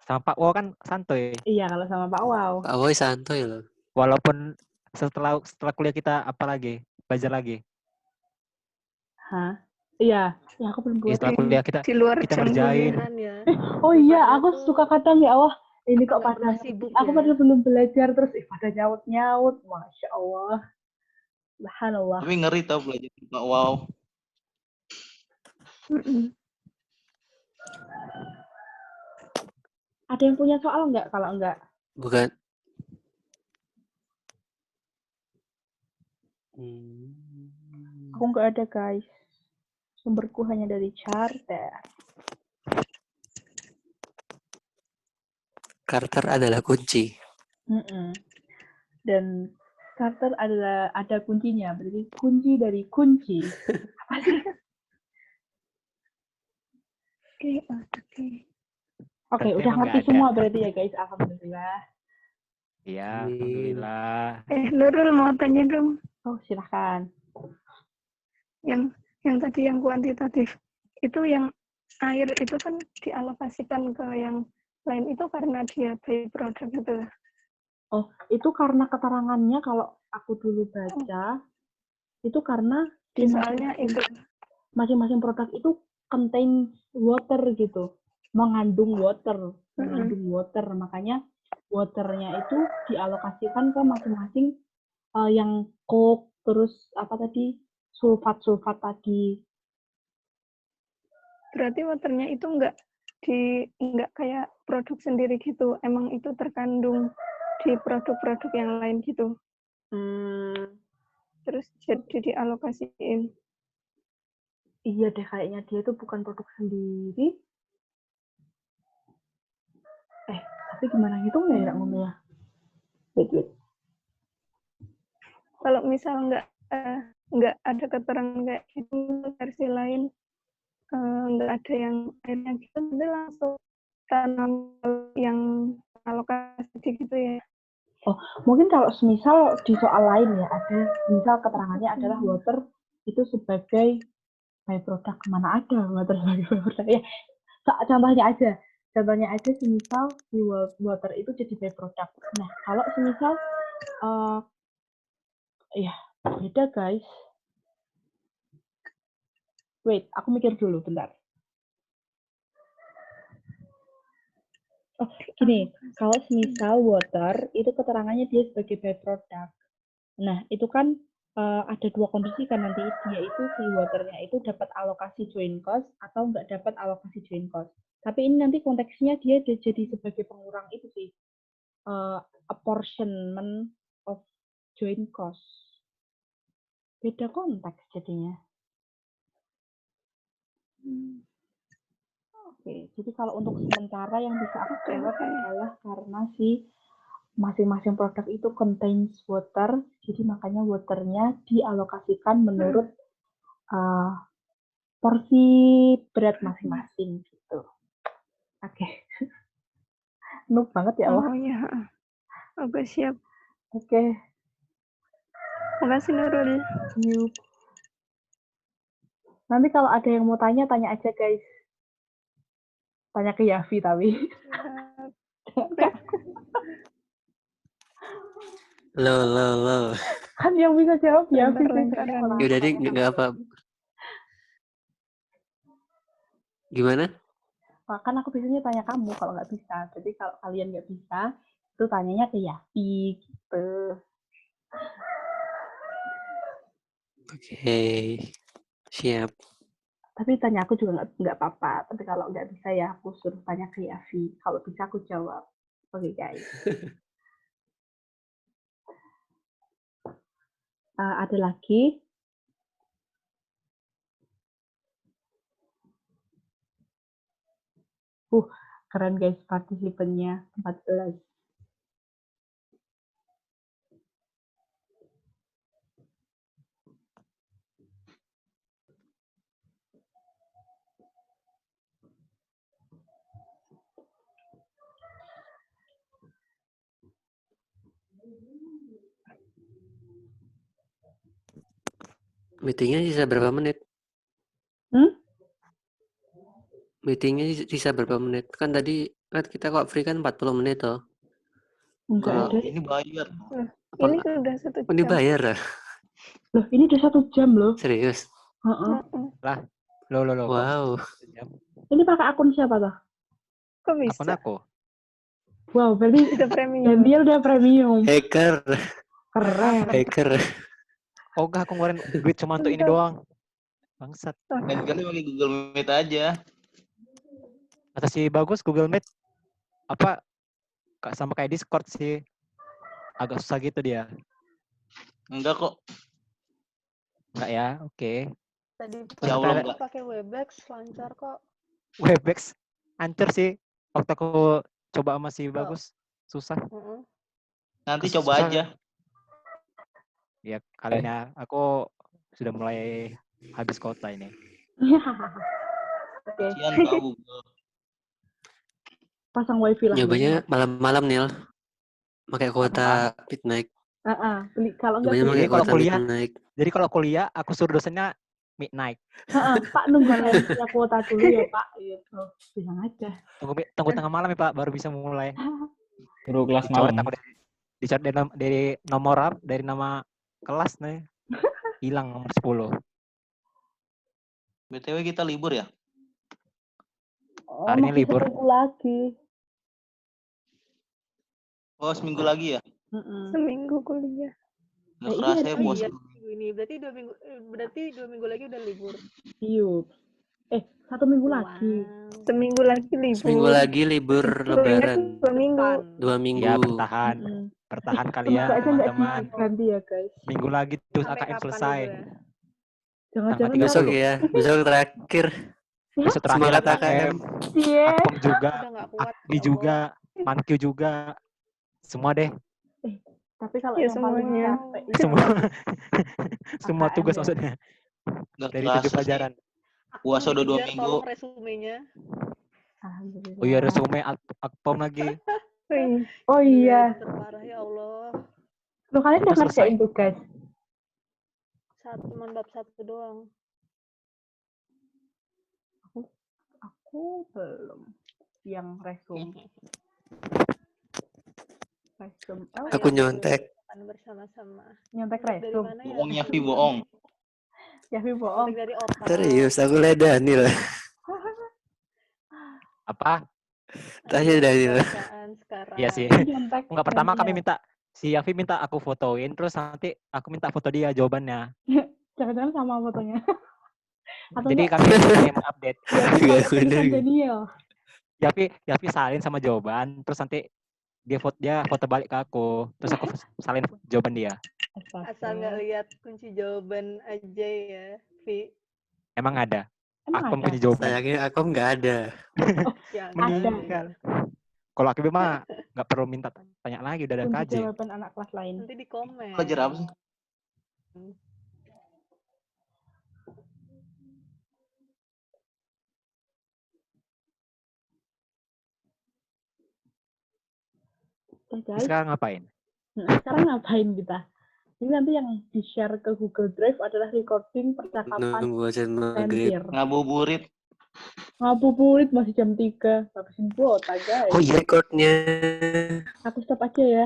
Sama Pak Wow kan santuy. Iya, kalau sama Pak Wow. Pak Wow santuy loh. Walaupun setelah kuliah kita apa lagi? Belajar lagi. Hah? Iya, ya aku belum buat. Setelah kuliah kita di luar kita ngerjain. Ya. Oh iya, aku suka kadang ya Allah. Ini kok pada sibuk aku padahal belum belajar terus pada nyaut-nyaut. Masya Allah. Subhanallah. Tapi ngeri tau belajar Pak Wow. Ada yang punya soal nggak? Kalau enggak? Bukan. Aku nggak ada guys. Sumberku hanya dari charter. Carter adalah kunci. Dan starter adalah ada kuncinya, berarti kunci dari kunci. Oke, oke. Oke, Berarti udah emang ngerti nggak ada. semua berarti ya guys. Alhamdulillah. Iya, Amin. alhamdulillah. Nurul mau tanya dong, Oh, silahkan. yang tadi yang kuantitatif itu, yang air itu kan dialokasikan ke yang lain itu karena dia by product gitu. Oh, itu karena keterangannya kalau aku dulu baca, itu karena si Soalnya itu masing-masing produk itu contain water gitu, mengandung water, makanya waternya itu dialokasikan ke masing-masing yang coke, terus apa tadi, sulfat tadi. berarti waternya itu nggak kayak produk sendiri gitu, emang itu terkandung di produk-produk yang lain gitu, terus jadi dialokasiin. Iya deh, kayaknya dia itu bukan produk sendiri. Tapi gimana ngitungnya ya ngomongnya? Wait. Kalau misal nggak ada keterangan kayak gitu, versi lain nggak ada yang airnya gitu, nanti langsung tanam yang alokasi gitu ya. Oh, mungkin kalau semisal di soal lain ya, ada misal keterangannya adalah water itu sebagai byproduct. Mana ada water sebagai byproduct ya? Contohnya aja semisal di water itu jadi byproduct. Nah, kalau semisal ya beda guys. Wait, aku mikir dulu bentar. Oh, gini, kalau semisal water itu keterangannya dia sebagai byproduct. Nah, itu kan ada dua kondisi kan nanti, yaitu si waternya itu dapat alokasi joint cost atau nggak dapat alokasi joint cost. Tapi ini nanti konteksnya dia jadi sebagai pengurang itu sih, apportionment of joint cost. Beda konteks jadinya. Oke, jadi kalau untuk sementara yang bisa aku jawab adalah karena si masing-masing produk itu contains water, jadi makanya waternya dialokasikan menurut porsi berat masing-masing gitu. Oke. Noob banget ya Allah. Oh ya, oke siap. Oke. Makasih Nurul. Yuk. Nanti kalau ada yang mau tanya aja guys. Tanya ke Yafi tapi. Lo. Kan yang bisa jawab Yafi. Yaudah deh, nggak apa. Gimana? Kan aku biasanya tanya kamu kalau nggak bisa. Jadi kalau kalian nggak bisa, itu tanyanya ke Yafi gitu. Oke, siap. Tapi tanya aku juga nggak apa-apa. Tapi kalau nggak bisa ya aku suruh tanya ke Yafi. Kalau bisa aku jawab. Oke guys. Ada lagi? Keren guys partisipannya 14. Meetingnya sisa berapa menit? Meetingnya sisa berapa menit? Kan tadi kita kok free kan 40 menit toh. Enggak ada. Ini bayar. Ini sudah 1 jam. Ini bayar lah. Loh, ini udah 1 jam loh. Serius? Lah, lo. Wow. Ini pakai akun siapa toh? Kok bisa? Akun aku. Wow, berarti udah premium. Dan dia udah premium. Hacker. Keren. Hacker. Oh enggak, aku ngeluarin duit cuma untuk ini doang. Bangsat. Dan kali pakai Google Meet aja. Kata si Bagus Google Meet apa sama kayak Discord sih. Agak susah gitu dia. Enggak kok. Enggak ya, oke. Tadi Ya Allah, pakai Webex lancar kok. Webex hancur sih. Waktu aku coba masih bagus, susah. Nanti Susah. coba aja. Ya kali ini aku sudah mulai habis kota ini. Oke, Kasihan tahu. pasang wifi lah. Nyobanya malam-malam Nil. Pakai kuota midnight. Beli kalau enggak Nyobanya beli. pakai Jadi kalau kuota kuliah, midnight. jadi kalau kuliah aku suruh dosennya midnight. Pak nunggu saya punya kuota dulu ya Pak. Gitu. Bilang aja. Tunggu tengah malam ya Pak, baru bisa mulai. Suruh kelas Dicoret malam. aku dicoret dari nama kelas nih. Hilang nomor 10. BTW kita libur ya? Hari ini Masih libur. seminggu lagi. Oh, seminggu lagi ya? Seminggu kuliah. Nggak kerasa ya puasa. Iya, minggu ini berarti 2 minggu lagi udah libur. Iya. 1 minggu lagi. Seminggu lagi libur. Seminggu lagi libur lebaran. 2 minggu. 2 minggu. Ya bertahan. Bertahan kalian Semoga aja nggak teman-teman. ganti ya guys. Minggu lagi tuh Sampai AKM kapan selesai. itu ya? Jangan-jangan Tanggal Besok 30. ya. Besok terakhir. Besok terakhir Semangat AKM. AKM. Iya. Akpom juga. Udah nggak kuat. Akdi ya juga. Allah. Mankyu juga. Semua deh. Tapi kalau Ya, yang paling semuanya. capek itu Semua semua AKM tugas ya. maksudnya. Nggak Dari kerasa 7 sih. pelajaran. Puasa udah 2 Dikejar, minggu. Tolong resumenya. Alhamdulillah. Oh iya resume Akpom lagi. Oh Gila, iya. itu terparah ya Allah. Loh kalian Itu udah ngerjain selesai. tugas? Cuman bab 1 doang. Aku belum. Yang resume. Resume. Oh, Aku nyontek. Makan bersama-sama. nyontek Dari resume. mana ya? Bohong Yafi bohong. Yafi bohong. Dari otak. Serius, aku lihat Daniel. Apa? Tanya Daniel. Bacaan sekarang. Iya sih. Nyontek Enggak, pertama kami Daniel. minta si Yafi minta aku fotoin, terus nanti aku minta foto dia jawabannya. Jangan-jangan sama fotonya. Atau Jadi enggak, kami update. Yafi Nggak pakai tulisan bener. Daniel. Yafi salin sama jawaban, terus nanti dia foto balik ke aku, terus aku salin jawaban dia. Asal nggak lihat kunci jawaban aja ya, Vi. Emang ada? Emang Akpom ada? punya jawaban. Sayangnya aku nggak ada. Jangan. Meninggal. Kalau aku mah nggak perlu minta tanya lagi, udah ada Kunci KJ. jawaban anak kelas lain. Nanti di komen. Belajar apa sih? Oke Terus guys, sekarang ngapain? sekarang ngapain kita? Ini nanti yang di-share ke Google Drive adalah recording percakapan Nunggu azan maghrib. Sentir. Ngabuburit. Ngabuburit masih jam 3. Habisin kuota guys. Oh iya recordnya. Aku stop aja ya.